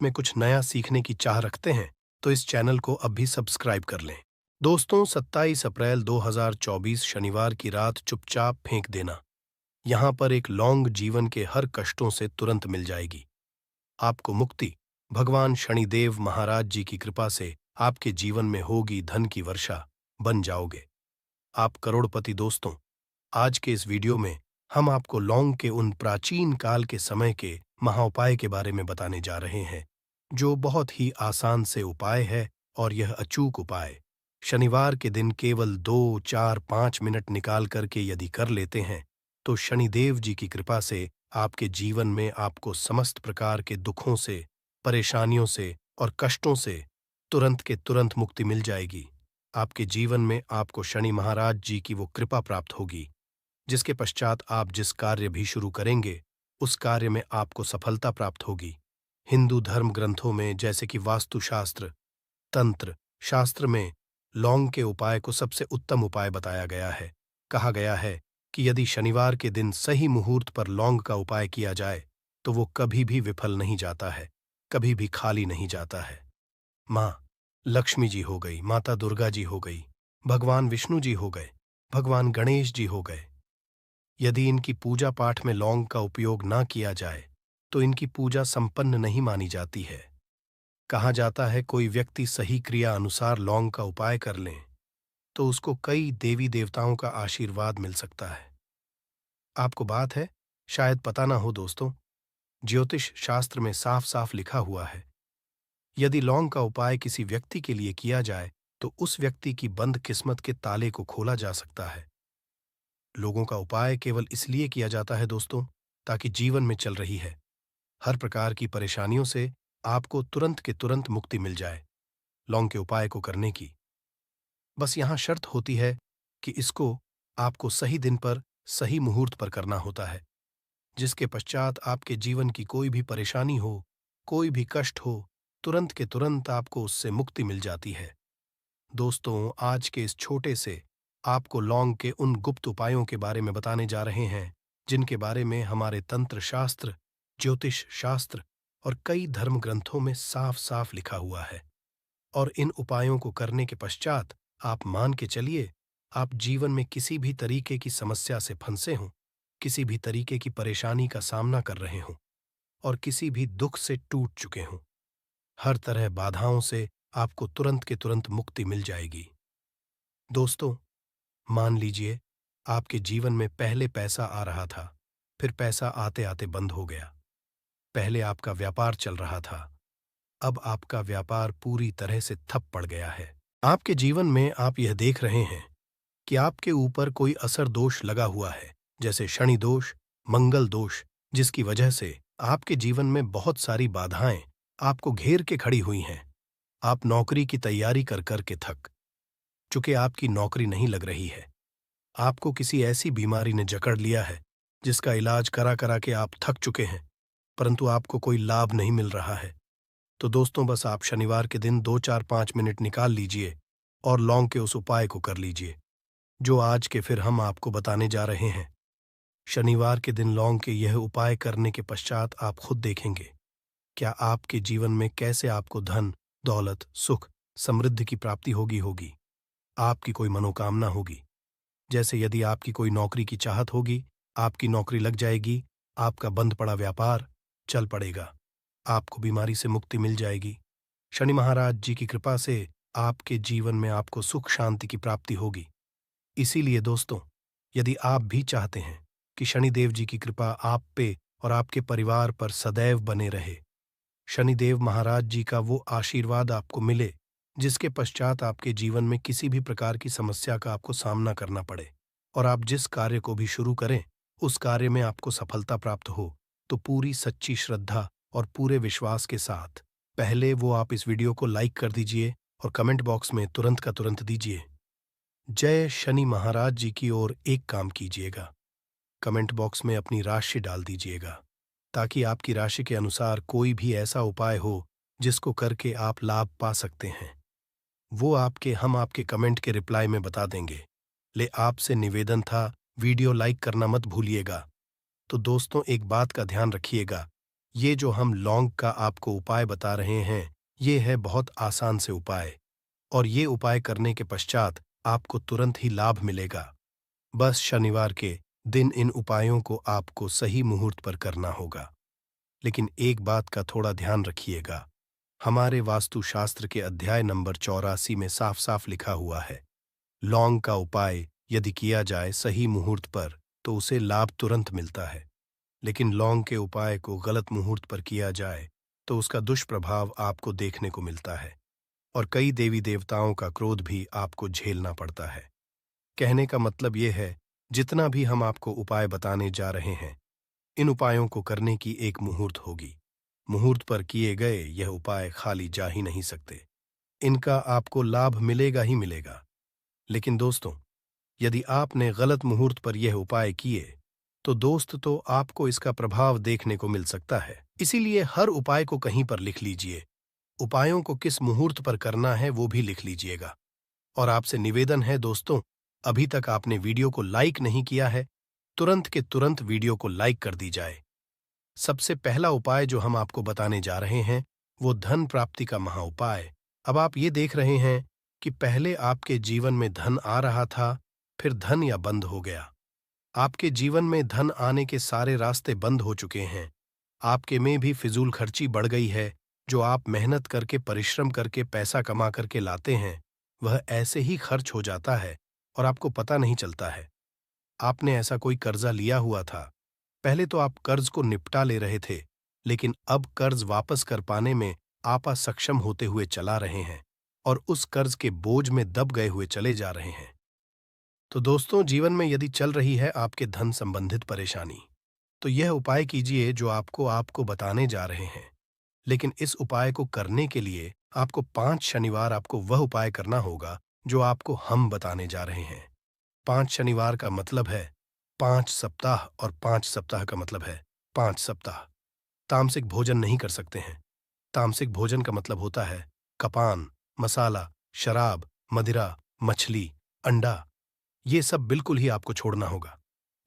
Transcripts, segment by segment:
में कुछ नया सीखने की चाह रखते हैं तो इस चैनल को अब भी सब्सक्राइब कर लें। दोस्तों, 27 अप्रैल 2024 शनिवार की रात चुपचाप फेंक देना। यहाँ पर एक लौंग जीवन के हर कष्टों से तुरंत मिल जाएगी। आपको मुक्ति भगवान शनिदेव महाराज जी की कृपा से आपके जीवन में होगी, धन की वर्षा बन जाओगे आप करोड़पति। दोस्तों, आज के इस वीडियो में हम आपको लौंग के उन प्राचीन काल के समय के महाउपाय के बारे में बताने जा रहे हैं, जो बहुत ही आसान से उपाय है। और यह अचूक उपाय शनिवार के दिन केवल 2, 4, 5 मिनट निकाल करके यदि कर लेते हैं तो शनिदेव जी की कृपा से आपके जीवन में आपको समस्त प्रकार के दुखों से, परेशानियों से और कष्टों से तुरंत के तुरंत मुक्ति मिल जाएगी। आपके जीवन में आपको शनि महाराज जी की वो कृपा प्राप्त होगी, जिसके पश्चात आप जिस कार्य भी शुरू करेंगे उस कार्य में आपको सफलता प्राप्त होगी। हिंदू धर्म ग्रंथों में जैसे कि वास्तुशास्त्र, तंत्र शास्त्र में लौंग के उपाय को सबसे उत्तम उपाय बताया गया है। कहा गया है कि यदि शनिवार के दिन सही मुहूर्त पर लौंग का उपाय किया जाए तो वो कभी भी विफल नहीं जाता है, कभी भी खाली नहीं जाता है। माँ लक्ष्मी जी हो गई, माता दुर्गा जी हो गई, भगवान विष्णु जी हो गए, भगवान गणेश जी हो गए। यदि इनकी पूजा पाठ में लौंग का उपयोग ना किया जाए तो इनकी पूजा संपन्न नहीं मानी जाती है। कहा जाता है कोई व्यक्ति सही क्रिया अनुसार लौंग का उपाय कर लें तो उसको कई देवी देवताओं का आशीर्वाद मिल सकता है। आपको बात है शायद पता ना हो दोस्तों, ज्योतिष शास्त्र में साफ साफ लिखा हुआ है, यदि लौंग का उपाय किसी व्यक्ति के लिए किया जाए तो उस व्यक्ति की बंद किस्मत के ताले को खोला जा सकता है। लोगों का उपाय केवल इसलिए किया जाता है दोस्तों, ताकि जीवन में चल रही है हर प्रकार की परेशानियों से आपको तुरंत के तुरंत मुक्ति मिल जाए। लौंग के उपाय को करने की बस यहाँ शर्त होती है कि इसको आपको सही दिन पर, सही मुहूर्त पर करना होता है, जिसके पश्चात आपके जीवन की कोई भी परेशानी हो, कोई भी कष्ट हो, तुरंत के तुरंत आपको उससे मुक्ति मिल जाती है। दोस्तों, आज के इस छोटे से आपको लौंग के उन गुप्त उपायों के बारे में बताने जा रहे हैं, जिनके बारे में हमारे तंत्र शास्त्र, ज्योतिष शास्त्र और कई धर्म ग्रंथों में साफ साफ लिखा हुआ है। और इन उपायों को करने के पश्चात आप मान के चलिए, आप जीवन में किसी भी तरीके की समस्या से फंसे हों, किसी भी तरीके की परेशानी का सामना कर रहे हों और किसी भी दुख से टूट चुके हों, हर तरह बाधाओं से आपको तुरंत के तुरंत मुक्ति मिल जाएगी। दोस्तों, मान लीजिए आपके जीवन में पहले पैसा आ रहा था, फिर पैसा आते आते बंद हो गया। पहले आपका व्यापार चल रहा था, अब आपका व्यापार पूरी तरह से ठप पड़ गया है। आपके जीवन में आप यह देख रहे हैं कि आपके ऊपर कोई असर दोष लगा हुआ है, जैसे शनि दोष, मंगल दोष, जिसकी वजह से आपके जीवन में बहुत सारी बाधाएं आपको घेर के खड़ी हुई हैं। आप नौकरी की तैयारी कर कर के थक चुके, आपकी नौकरी नहीं लग रही है। आपको किसी ऐसी बीमारी ने जकड़ लिया है जिसका इलाज करा करा के आप थक चुके हैं, परंतु आपको कोई लाभ नहीं मिल रहा है। तो दोस्तों, बस आप शनिवार के दिन 2, 4, 5 मिनट निकाल लीजिए और लौंग के उस उपाय को कर लीजिए, जो आज के फिर हम आपको बताने जा रहे हैं। शनिवार के दिन लौंग के यह उपाय करने के पश्चात आप खुद देखेंगे क्या आपके जीवन में कैसे आपको धन, दौलत, सुख, समृद्धि की प्राप्ति होगी। आपकी कोई मनोकामना होगी, जैसे यदि आपकी कोई नौकरी की चाहत होगी, आपकी नौकरी लग जाएगी, आपका बंद पड़ा व्यापार चल पड़ेगा, आपको बीमारी से मुक्ति मिल जाएगी। शनि महाराज जी की कृपा से आपके जीवन में आपको सुख शांति की प्राप्ति होगी। इसीलिए दोस्तों, यदि आप भी चाहते हैं कि शनिदेव जी की कृपा आप पे और आपके परिवार पर सदैव बने रहे, शनिदेव महाराज जी का वो आशीर्वाद आपको मिले जिसके पश्चात आपके जीवन में किसी भी प्रकार की समस्या का आपको सामना करना पड़े और आप जिस कार्य को भी शुरू करें उस कार्य में आपको सफलता प्राप्त हो, तो पूरी सच्ची श्रद्धा और पूरे विश्वास के साथ पहले वो आप इस वीडियो को लाइक कर दीजिए और कमेंट बॉक्स में तुरंत का तुरंत दीजिए जय शनि महाराज जी की। और एक काम कीजिएगा, कमेंट बॉक्स में अपनी राशि डाल दीजिएगा, ताकि आपकी राशि के अनुसार कोई भी ऐसा उपाय हो जिसको करके आप लाभ पा सकते हैं, वो हम आपके कमेंट के रिप्लाई में बता देंगे। ले आपसे निवेदन था, वीडियो लाइक करना मत भूलिएगा। तो दोस्तों, एक बात का ध्यान रखिएगा ये जो हम लौंग का आपको उपाय बता रहे हैं, ये है बहुत आसान से उपाय, और ये उपाय करने के पश्चात आपको तुरंत ही लाभ मिलेगा। बस शनिवार के दिन इन उपायों को आपको सही मुहूर्त पर करना होगा। लेकिन एक बात का थोड़ा ध्यान रखिएगा। हमारे वास्तुशास्त्र के अध्याय नंबर 84 में साफ-साफ लिखा हुआ है, लौंग का उपाय यदि किया जाए सही मुहूर्त पर तो उसे लाभ तुरंत मिलता है। लेकिन लौंग के उपाय को गलत मुहूर्त पर किया जाए तो उसका दुष्प्रभाव आपको देखने को मिलता है, और कई देवी देवताओं का क्रोध भी आपको झेलना पड़ता है। कहने का मतलब ये है, जितना भी हम आपको उपाय बताने जा रहे हैं, इन उपायों को करने की एक मुहूर्त होगी। मुहूर्त पर किए गए यह उपाय खाली जा ही नहीं सकते। इनका आपको लाभ मिलेगा ही मिलेगा। लेकिन दोस्तों, यदि आपने गलत मुहूर्त पर यह उपाय किए, तो दोस्त तो आपको इसका प्रभाव देखने को मिल सकता है। इसीलिए हर उपाय को कहीं पर लिख लीजिए। उपायों को किस मुहूर्त पर करना है वो भी लिख लीजिएगा। और आपसे निवेदन है दोस्तों, अभी तक आपने वीडियो को लाइक नहीं किया है, तुरंत के तुरंत वीडियो को लाइक कर दी जाए। सबसे पहला उपाय जो हम आपको बताने जा रहे हैं, वो धन प्राप्ति का महाउपाय। अब आप ये देख रहे हैं कि पहले आपके जीवन में धन आ रहा था, फिर धन या बंद हो गया। आपके जीवन में धन आने के सारे रास्ते बंद हो चुके हैं। आपके में भी फिजूल खर्ची बढ़ गई है। जो आप मेहनत करके परिश्रम करके पैसा कमा करके लाते हैं, वह ऐसे ही खर्च हो जाता है और आपको पता नहीं चलता है। आपने ऐसा कोई कर्जा लिया हुआ था। पहले तो आप कर्ज को निपटा ले रहे थे, लेकिन अब कर्ज वापस कर पाने में आप असक्षम होते हुए चला रहे हैं और उस कर्ज के बोझ में दब गए हुए चले जा रहे हैं। तो दोस्तों, जीवन में यदि चल रही है आपके धन संबंधित परेशानी, तो यह उपाय कीजिए जो आपको बताने जा रहे हैं। लेकिन इस उपाय को करने के लिए आपको 5 शनिवार आपको वह उपाय करना होगा जो आपको हम बताने जा रहे हैं। 5 शनिवार का मतलब है 5 सप्ताह, और 5 सप्ताह का मतलब है 5 सप्ताह। तामसिक भोजन नहीं कर सकते हैं। तामसिक भोजन का मतलब होता है कपान, मसाला, शराब, मदिरा, मछली, अंडा। ये सब बिल्कुल ही आपको छोड़ना होगा।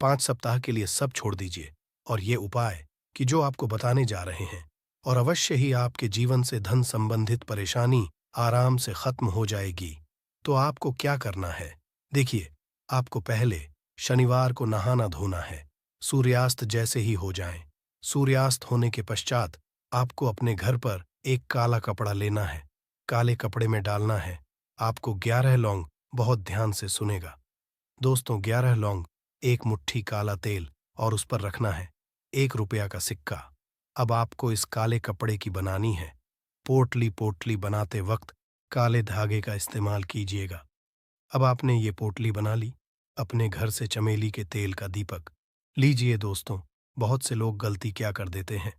5 सप्ताह के लिए सब छोड़ दीजिए, और ये उपाय कि जो आपको बताने जा रहे हैं, और अवश्य ही आपके जीवन से धन संबंधित परेशानी आराम से खत्म हो जाएगी। तो आपको क्या करना है? देखिए, आपको पहले शनिवार को नहाना धोना है। सूर्यास्त जैसे ही हो जाएं। सूर्यास्त होने के पश्चात आपको अपने घर पर एक काला कपड़ा लेना है। काले कपड़े में डालना है आपको 11 लौंग। बहुत ध्यान से सुनेगा दोस्तों, 11 लौंग, एक मुट्ठी काला तेल, और उस पर रखना है 1 रुपया का सिक्का। अब आपको इस काले कपड़े की बनानी है। पोटली पोटली बनाते वक्त काले धागे का इस्तेमाल कीजिएगा। अब आपने ये पोटली बना ली। अपने घर से चमेली के तेल का दीपक लीजिए दोस्तों। बहुत से लोग गलती क्या कर देते हैं,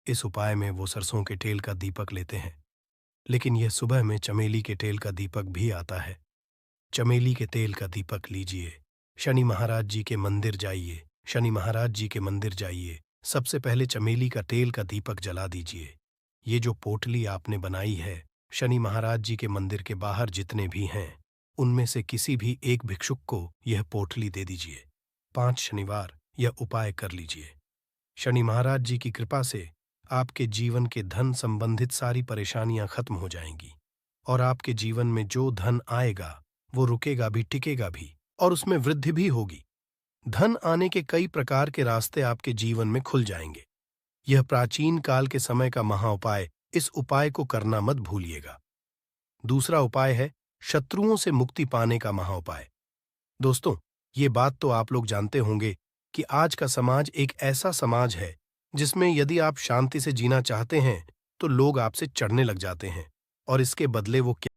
इस उपाय में वो सरसों के तेल का दीपक लेते हैं, लेकिन यह सुबह में चमेली के तेल का दीपक भी आता है। चमेली के तेल का दीपक लीजिए। शनि महाराज जी के मंदिर जाइए। शनि महाराज जी के मंदिर जाइए। सबसे पहले चमेली का तेल का दीपक जला दीजिए। ये जो पोटली आपने बनाई है, शनि महाराज जी के मंदिर के बाहर जितने भी हैं, उनमें से किसी भी एक भिक्षुक को यह पोटली दे दीजिए। 5 शनिवार यह उपाय कर लीजिए। शनि महाराज जी की कृपा से आपके जीवन के धन संबंधित सारी परेशानियां खत्म हो जाएंगी, और आपके जीवन में जो धन आएगा वो रुकेगा भी, टिकेगा भी, और उसमें वृद्धि भी होगी। धन आने के कई प्रकार के रास्ते आपके जीवन में खुल जाएंगे। यह प्राचीन काल के समय का महाउपाय। इस उपाय को करना मत भूलिएगा। दूसरा उपाय है शत्रुओं से मुक्ति पाने का महाउपाय। दोस्तों, ये बात तो आप लोग जानते होंगे कि आज का समाज एक ऐसा समाज है जिसमें यदि आप शांति से जीना चाहते हैं तो लोग आपसे चढ़ने लग जाते हैं, और इसके बदले वो क्या